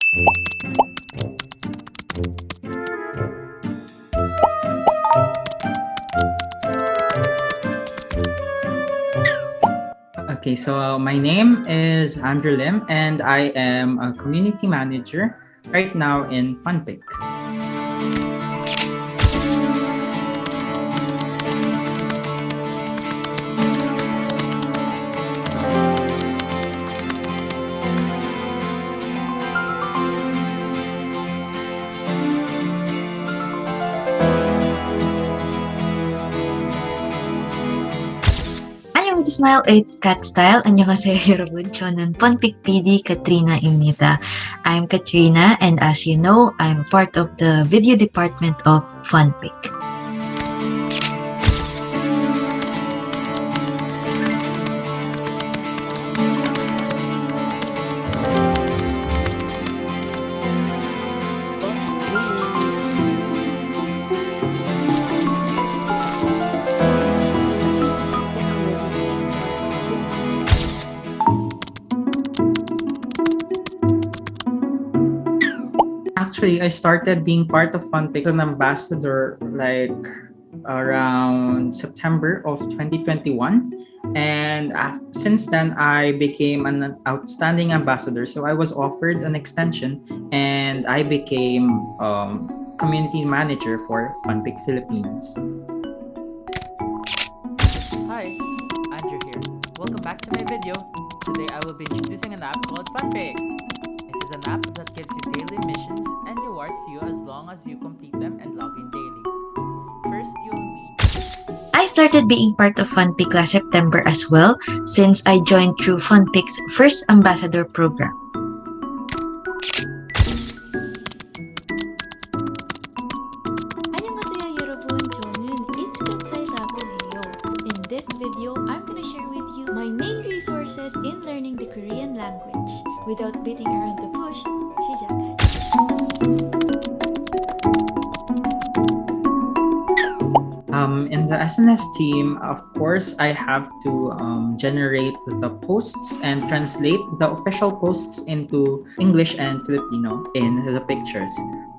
Okay, so my name is 𝗕𝗓𝙗𝙗 and I am a community manager right now in FunPik. Smile, ItsKatStyle. 안녕하세요 여러분. 저는 FunPik PD Katrina 입니다. I'm Katrina and as you know, I'm part of the video department of FunPik. Actually, I started being part of FunPik as an ambassador like around September of 2021. And since then, I became an outstanding ambassador. So I was offered an extension and I became community manager for FunPik Philippines. Hi, Andrew here. Welcome back to my video. Today I will be introducing an app called FunPik. It is an app that gives you daily missions and rewards to you as long as you complete them and log in daily. First, you'll meet... I started being part of FunPik last September as well since I joined through FunPik's first ambassador program. 안녕하세요 여러분. 저는 ItsKatStyle라고 해요. In this video, I'm gonna share with you my main resources in learning the Korean language. Without beating around the bush, 시작하자. In the SNS team, of course, I have to generate the posts and translate the official posts into English and Filipino in the pictures.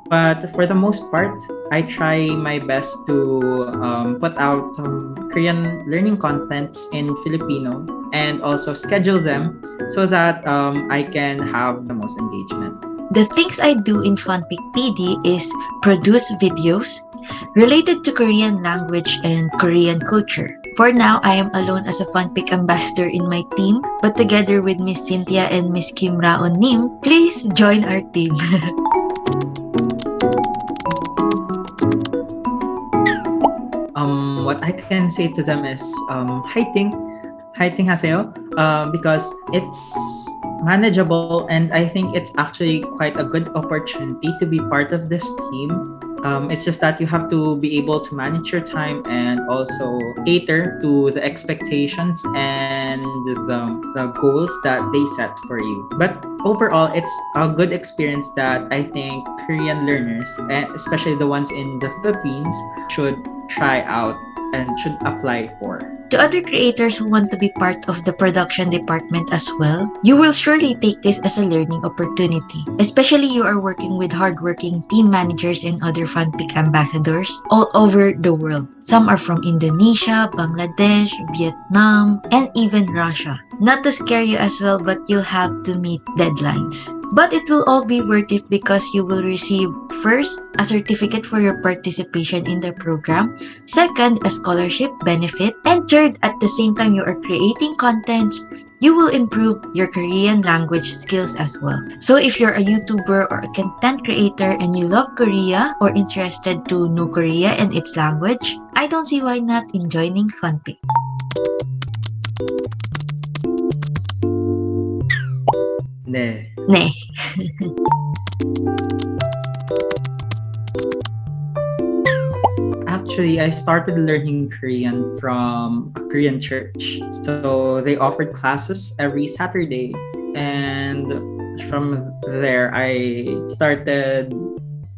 But for the most part, I try my best to put out Korean learning contents in Filipino and also schedule them so that I can have the most engagement. The things I do in FunPik PD is produce videos related to Korean language and Korean culture. For now, I am alone as a FunPik ambassador in my team, but together with Miss Cynthia and Miss 𝗵𝗵𝗀𝗀𝗃, please join our team. What I can say to them is hiking haseyo, because it's manageable and I think it's actually quite a good opportunity to be part of this team. It's just that you have to be able to manage your time and also cater to the expectations and the goals that they set for you. But overall, it's a good experience that I think Korean learners, especially the ones in the Philippines, should try out and should apply for. To other creators who want to be part of the production department as well, you will surely take this as a learning opportunity. Especially you are working with hardworking team managers and other FunPik ambassadors all over the world. Some are from Indonesia, Bangladesh, Vietnam, and even Russia. Not to scare you as well, but you'll have to meet deadlines. But it will all be worth it because you will receive first, a certificate for your participation in the program, second, a scholarship benefit, and third, at the same time you are creating contents, you will improve your Korean language skills as well. So if you're a YouTuber or a content creator and you love Korea or interested to know Korea and its language, I don't see why not in joining FunPik. 네. 네. Actually, I started learning Korean from a Korean church. So they offered classes every Saturday. And from there, I started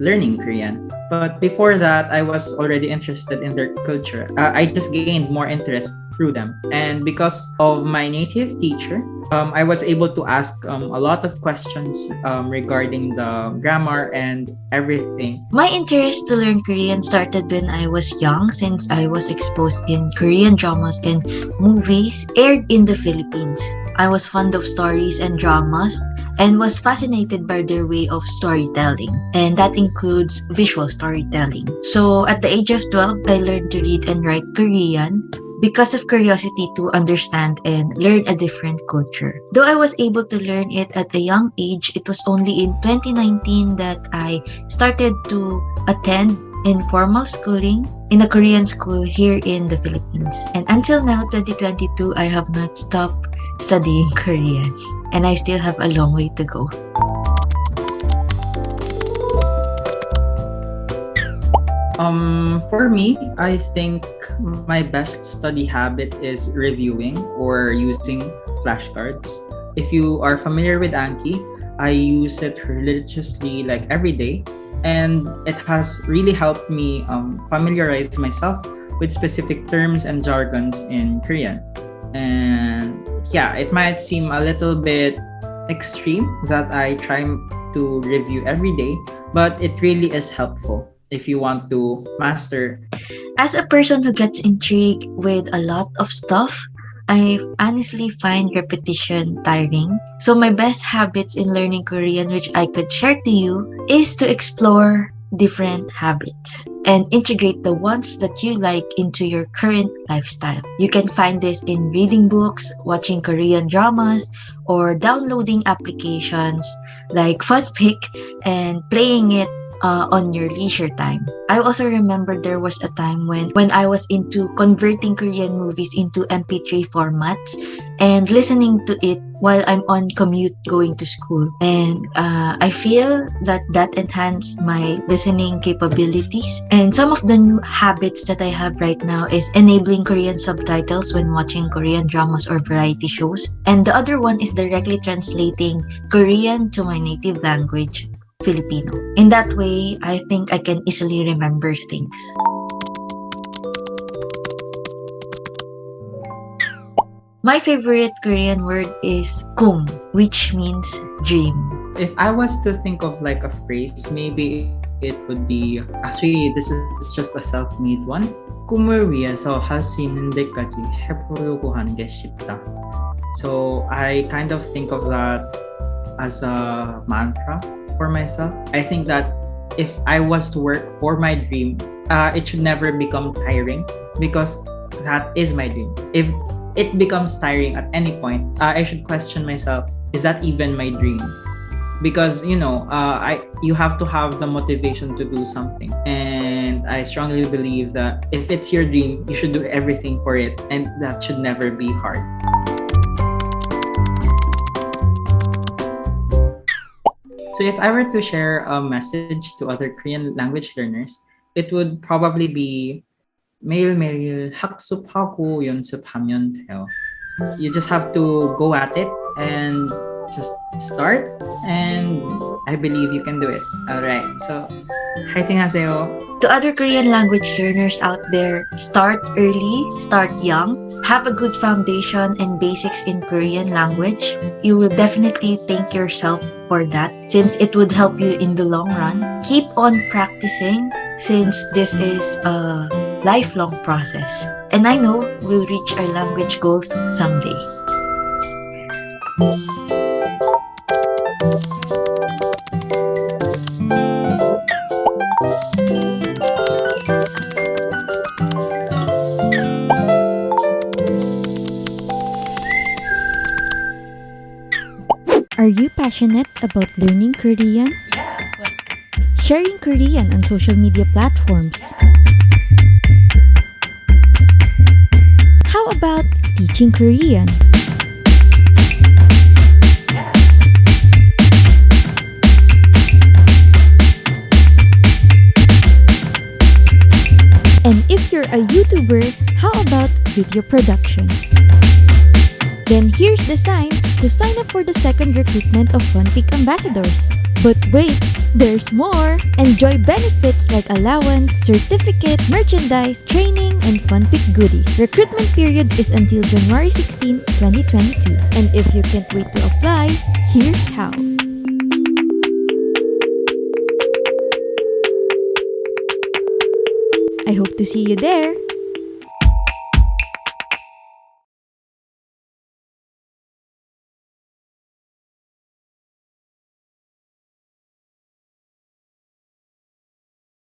learning Korean. But before that, I was already interested in their culture. I just gained more interest through them. And because of my native teacher, I was able to ask a lot of questions regarding the grammar and everything. My interest to learn Korean started when I was young, since I was exposed in Korean dramas and movies aired in the Philippines. I was fond of stories and dramas and was fascinated by their way of storytelling, and that includes visual storytelling. So at the age of 12, I learned to read and write Korean because of curiosity to understand and learn a different culture. Though I was able to learn it at a young age, it was only in 2019 that I started to attend informal schooling in a Korean school here in the Philippines. And until now, 2022, I have not stopped studying Korean, and I still have a long way to go. For me, I think my best study habit is reviewing or using flashcards. If you are familiar with Anki, I use it religiously like every day, and it has really helped me familiarize myself with specific terms and jargons in Korean. And yeah, it might seem a little bit extreme that I try to review every day, but it really is helpful if you want to master. As a person who gets intrigued with a lot of stuff, I honestly find repetition tiring. So my best habits in learning Korean, which I could share to you, is to explore different habits and integrate the ones that you like into your current lifestyle. You can find this in reading books, watching Korean dramas, or downloading applications like FunPik and playing it on your leisure time. I also remember there was a time when I was into converting Korean movies into MP3 formats and listening to it while I'm on commute going to school. And I feel that enhanced my listening capabilities. And some of the new habits that I have right now is enabling Korean subtitles when watching Korean dramas or variety shows. And the other one is directly translating Korean to my native language, Filipino. In that way, I think I can easily remember things. My favorite Korean word is kum, which means dream. If I was to think of like a phrase, maybe it would be, actually this is just a self-made one. 꿈을 위해서 할 수 있는 데까지 해보려고 하는 게 쉽다. So I kind of think of that as a mantra for myself. I think that if I was to work for my dream, it should never become tiring, because that is my dream. If it becomes tiring at any point, I should question myself, is that even my dream? Because you have to have the motivation to do something, and I strongly believe that if it's your dream, you should do everything for it, and that should never be hard. So if I were to share a message to other Korean language learners, it would probably be 매일매일 학습하고 연습하면 돼요. You just have to go at it and just start, and I believe you can do it. Alright, so 화이팅하세요. To other Korean language learners out there, start early, start young. Have a good foundation and basics in Korean language. You will definitely thank yourself for that, since it would help you in the long run. Keep on practicing, since this is a lifelong process. And I know we'll reach our language goals someday. Are you passionate about learning Korean? Yeah. Sharing Korean on social media platforms? How about teaching Korean? And if you're a YouTuber, how about video production? Then here's the sign to sign up for the second recruitment of FunPik ambassadors. But wait, There's more! Enjoy benefits like allowance, certificate, merchandise, training, and FunPik goodies. Recruitment period is until January 16, 2022. And if you can't wait to apply, here's how. I hope to see you there!